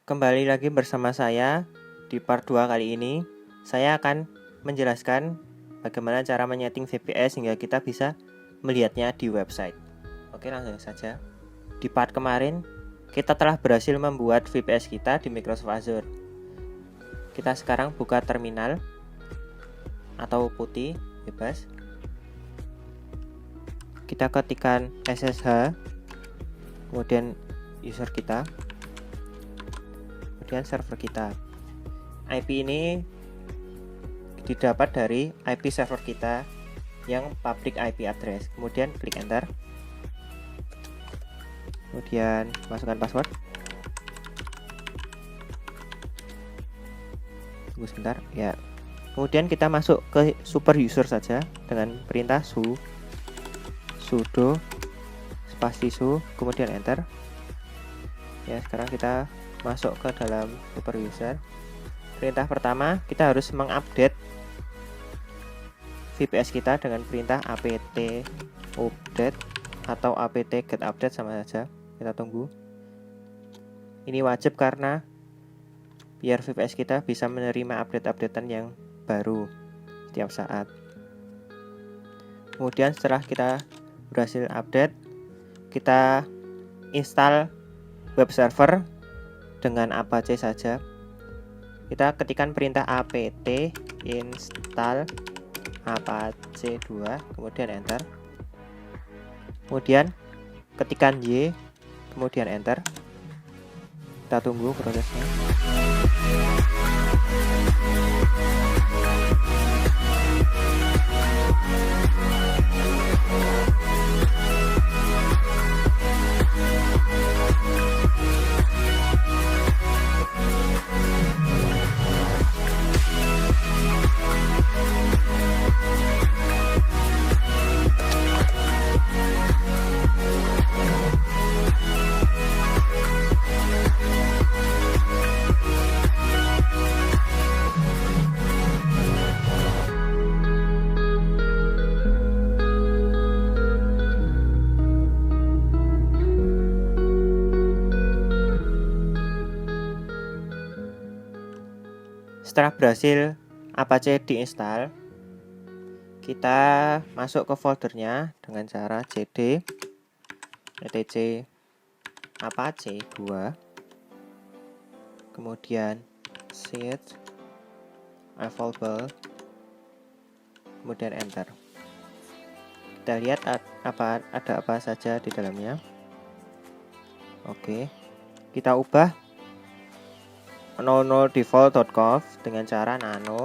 Kembali lagi bersama saya di part 2 kali ini. Saya akan menjelaskan bagaimana cara menyeting VPS hingga kita bisa melihatnya di website. Oke, langsung saja. Di part kemarin, kita telah berhasil membuat VPS kita di Microsoft Azure. Kita sekarang buka terminal atau putih, bebas. Kita ketikkan SSH, kemudian user kita, kemudian server kita. IP ini didapat dari IP server kita yang public IP address. Kemudian klik enter. Kemudian masukkan password. Tunggu sebentar ya. Kemudian kita masuk ke super user saja dengan perintah sudo spasi su, kemudian enter. Ya, sekarang kita masuk ke dalam super user. Perintah pertama, kita harus mengupdate VPS kita dengan perintah apt update atau apt get update, sama saja. Kita tunggu. Ini wajib karena biar VPS kita bisa menerima update-updatean yang baru setiap saat. Kemudian setelah kita berhasil update, kita install web server dengan apache saja. Kita ketikkan perintah apt install apache 2, kemudian enter. Kemudian ketikkan y, kemudian enter. Kita tunggu prosesnya. Setelah berhasil apache diinstal, kita masuk ke foldernya dengan cara cd etc apache 2, kemudian set available, kemudian enter. Kita lihat ada apa saja di dalamnya. Oke, kita ubah 00 default.conf dengan cara nano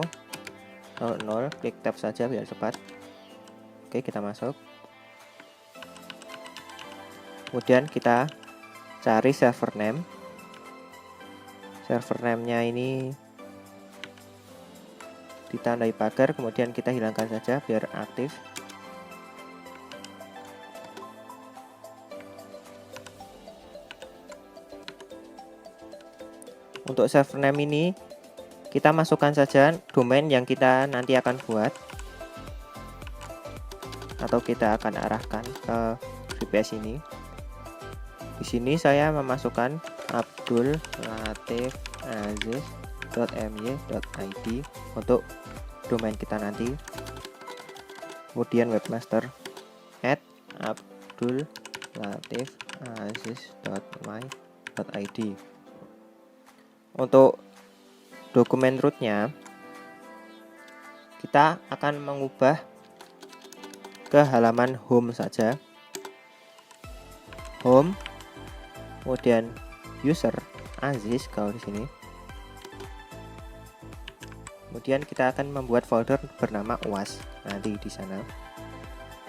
00, klik tab saja biar cepat. Oke, kita masuk. Kemudian kita cari server name. Server name-nya ini ditandai pagar, kemudian kita hilangkan saja biar aktif. Untuk server name ini kita masukkan saja domain yang kita nanti akan buat atau kita akan arahkan ke VPS ini. Di sini saya memasukkan abdullatifaziz.my.id untuk domain kita nanti. Kemudian webmaster @abdullatifaziz.my.id. Untuk dokumen rootnya, kita akan mengubah ke halaman home saja. Home, kemudian user Aziz kalau di sini. Kemudian kita akan membuat folder bernama UAS nanti di sana.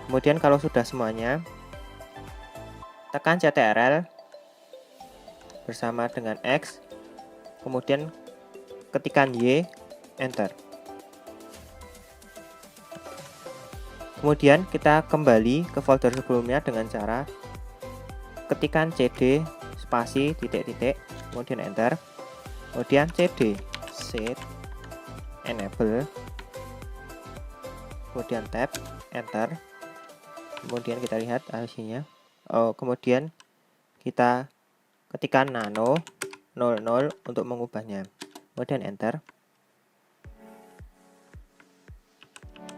Kemudian kalau sudah semuanya, tekan CTRL bersama dengan X, kemudian ketikkan Y, enter. Kemudian kita kembali ke folder sebelumnya dengan cara ketikkan cd spasi titik-titik, kemudian enter. Kemudian cd set enable, kemudian tab, enter. Kemudian kita lihat hasilnya. Kemudian kita ketikkan nano 00 untuk mengubahnya. Kemudian enter.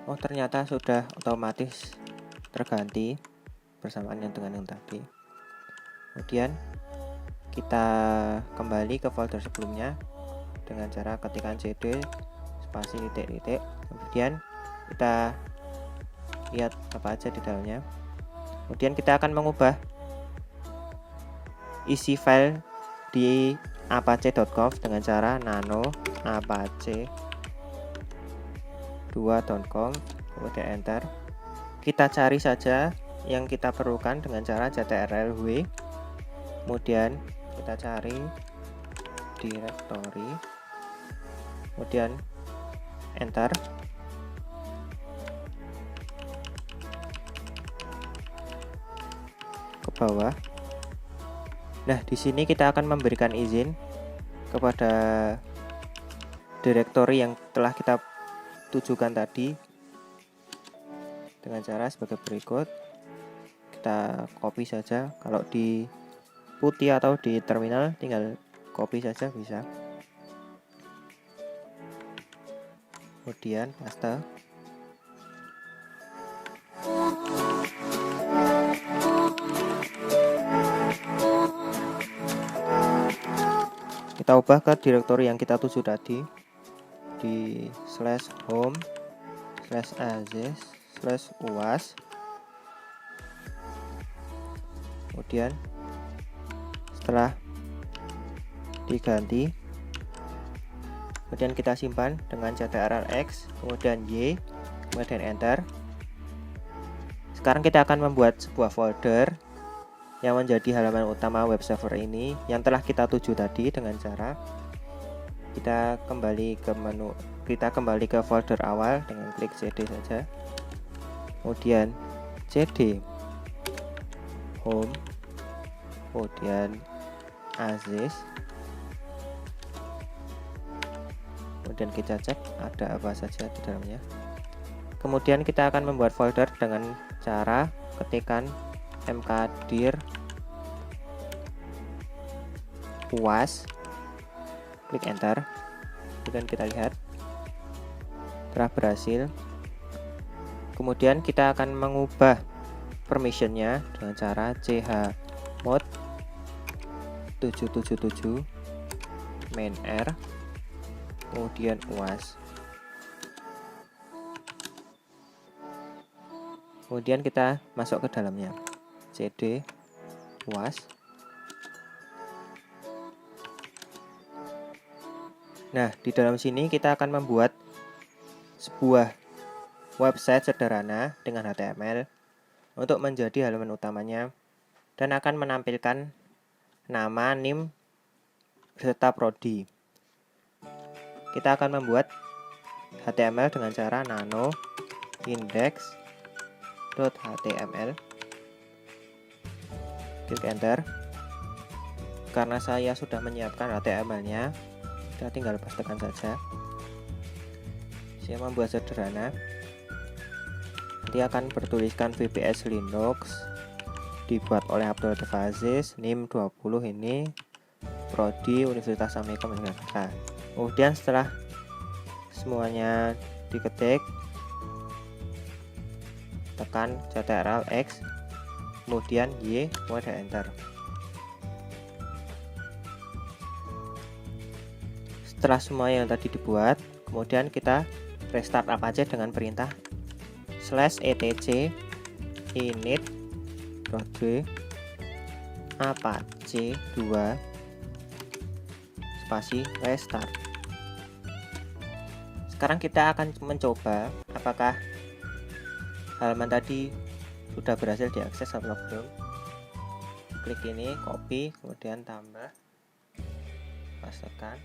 Oh, ternyata sudah otomatis terganti bersamaan dengan yang tadi. Kemudian kita kembali ke folder sebelumnya dengan cara ketikkan cd spasi titik-titik. Kemudian kita lihat apa aja di dalamnya. Kemudian kita akan mengubah isi file di apache.conf dengan cara nano apache2.conf, kemudian enter. Kita cari saja yang kita perlukan dengan cara ctrl-w, kemudian kita cari directory, kemudian enter. Ke bawah. Nah, di sini kita akan memberikan izin kepada direktori yang telah kita tujukan tadi dengan cara sebagai berikut. Kita copy saja, kalau di putih atau di terminal tinggal copy saja bisa. Kemudian paste. Kita ubah ke direktori yang kita tuju tadi di /home/azis/uas. Kemudian setelah diganti, kemudian kita simpan dengan ctrl-x, kemudian y, kemudian enter. Sekarang kita akan membuat sebuah folder yang menjadi halaman utama web server ini yang telah kita tuju tadi dengan cara kita kembali ke folder awal dengan klik cd saja, kemudian cd home, kemudian azis, kemudian kita cek ada apa saja di dalamnya. Kemudian kita akan membuat folder dengan cara ketikkan mkdir uas, klik enter. Kemudian kita lihat telah berhasil. Kemudian kita akan mengubah permissionnya dengan cara chmod 777 main r, kemudian uas. Kemudian kita masuk ke dalamnya, cd uas. Nah, di dalam sini kita akan membuat sebuah website sederhana dengan HTML untuk menjadi halaman utamanya dan akan menampilkan nama, NIM, beserta prodi. Kita akan membuat HTML dengan cara nano index.html. Klik enter. Karena saya sudah menyiapkan HTML-nya, kita tinggal pastekan saja. Saya membuat sederhana. Nanti akan bertuliskan VPS Linux, dibuat oleh Abdul Aziz, NIM 20 ini, prodi Universitas Assalamualaikum Jakarta. Kemudian setelah semuanya diketik, tekan ctrl-x, kemudian y, kemudian enter. Setelah semua yang tadi dibuat, kemudian kita restart Apache dengan perintah /etc init prod apache 2 spasi restart. Sekarang kita akan mencoba apakah halaman tadi sudah berhasil diakses atau belum. Klik ini, copy, kemudian tambah, pastekan.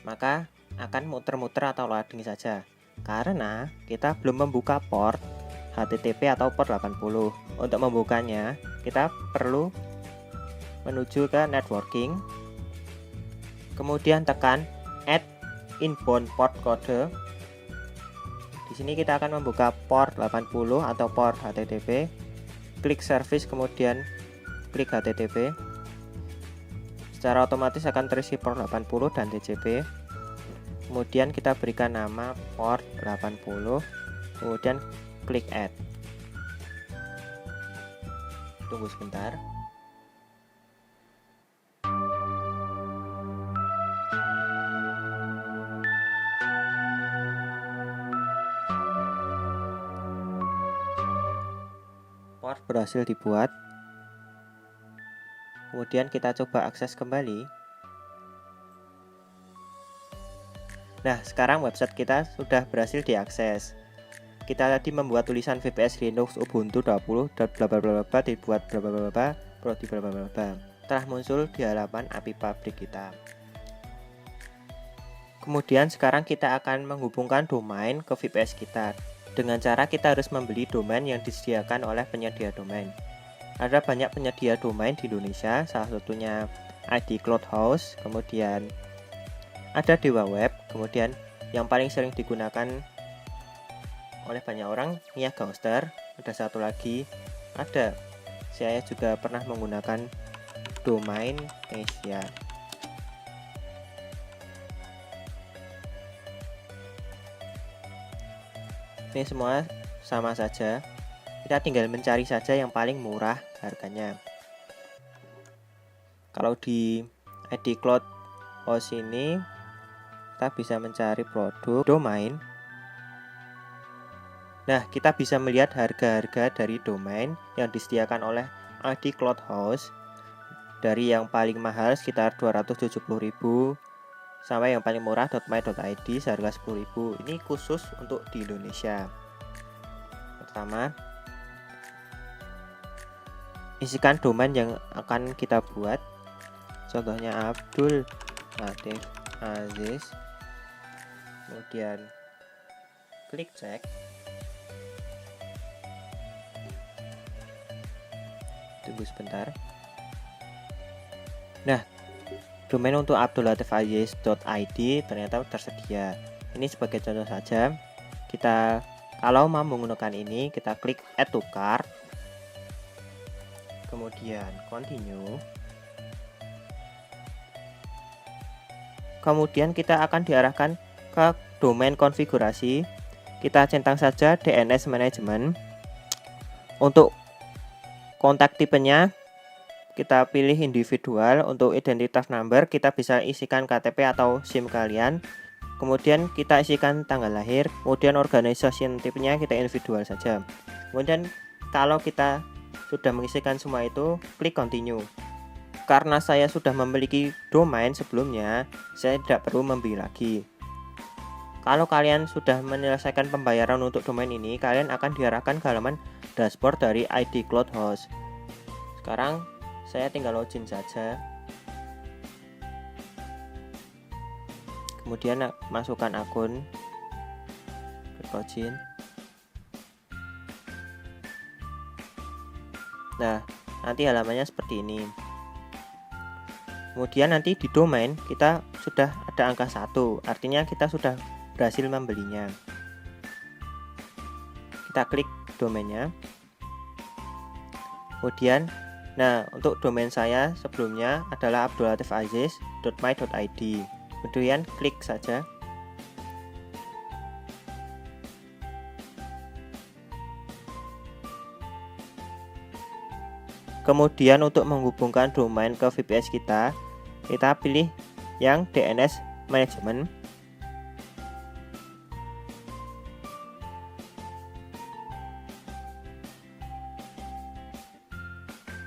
Maka akan muter-muter atau loading saja karena kita belum membuka port HTTP atau port 80. Untuk membukanya kita perlu menuju ke networking, kemudian tekan add inbound port code. Di sini kita akan membuka port 80 atau port HTTP, klik service, kemudian klik HTTP. secara otomatis akan terisi port 80 dan TCP. Kemudian kita berikan nama port 80, kemudian klik add. Tunggu sebentar. Port berhasil dibuat. Kemudian kita coba akses kembali. Nah, sekarang website kita sudah berhasil diakses. Kita tadi membuat tulisan VPS Linux Ubuntu 20 dan bla bla bla bla dibuat bla bla bla bla prodi bla bla bla bla. Telah muncul di halaman API public kita. Kemudian sekarang kita akan menghubungkan domain ke VPS kita. Dengan cara kita harus membeli domain yang disediakan oleh penyedia domain. Ada banyak penyedia domain di Indonesia, salah satunya ID Cloud House, kemudian ada Dewa Web, kemudian yang paling sering digunakan oleh banyak orang Niaga Hoster, ada satu lagi, saya juga pernah menggunakan domain Asia. Ini semua sama saja. Kita tinggal mencari saja yang paling murah harganya. Kalau di ID Cloud House ini kita bisa mencari produk domain. Nah, kita bisa melihat harga-harga dari domain yang disediakan oleh ID Cloud House. Dari yang paling mahal sekitar 270.000 sampai yang paling murah .my.id seharga 10.000. Ini khusus untuk di Indonesia. Pertama, isikan domain yang akan kita buat. Contohnya Abdul Latif Aziz. Kemudian klik cek. Tunggu sebentar. Nah, domain untuk abdullatifazis.id ternyata tersedia. Ini sebagai contoh saja. Kita kalau mau menggunakan ini, kita klik add to cart. Kemudian continue. Kemudian kita akan diarahkan ke domain konfigurasi. Kita centang saja DNS management. Untuk kontak tipenya kita pilih individual. Untuk identitas number kita bisa isikan KTP atau SIM kalian. Kemudian kita isikan tanggal lahir. Kemudian organization tipenya kita individual saja. Kemudian kalau kita sudah mengisikan semua itu, klik continue. Karena saya sudah memiliki domain sebelumnya, saya tidak perlu membeli lagi. Kalau kalian sudah menyelesaikan pembayaran untuk domain ini, kalian akan diarahkan ke halaman dashboard dari ID Cloud House. Sekarang saya tinggal login saja. Kemudian masukkan akun, klik login. Nah, nanti halamannya seperti ini. Kemudian nanti di domain kita sudah ada angka 1, artinya kita sudah berhasil membelinya. Kita klik domainnya. Kemudian, nah untuk domain saya sebelumnya adalah abdullatifazis.my.id. Kemudian klik saja. Kemudian untuk menghubungkan domain ke VPS kita pilih yang DNS management.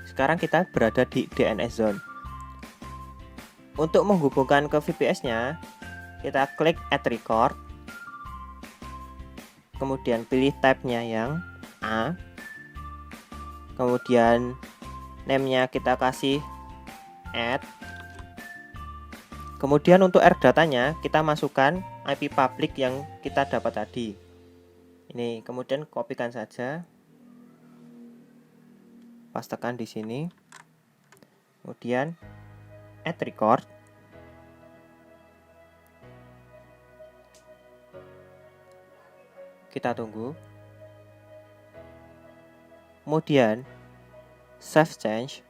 Sekarang kita berada di DNS zone. Untuk menghubungkan ke VPS-nya, kita klik add record. Kemudian pilih tab-nya yang A. Kemudian name-nya kita kasih add. Kemudian untuk AirData-nya kita masukkan IP public yang kita dapat tadi. Ini kemudian kopikan saja. Pastekan di sini. Kemudian add record. Kita tunggu. Kemudian save change.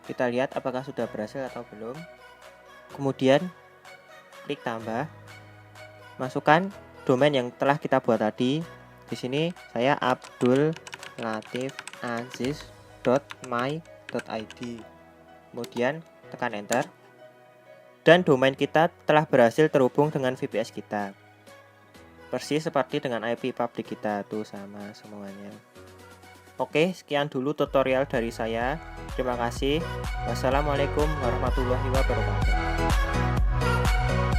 Kita lihat apakah sudah berhasil atau belum. Kemudian klik tambah. Masukkan domain yang telah kita buat tadi. Di sini saya abdullatifaziz.my.id. Kemudian tekan enter. Dan domain kita telah berhasil terhubung dengan VPS kita. Persis seperti dengan IP public kita tuh, sama semuanya. Oke, sekian dulu tutorial dari saya. Terima kasih. Wassalamualaikum warahmatullahi wabarakatuh.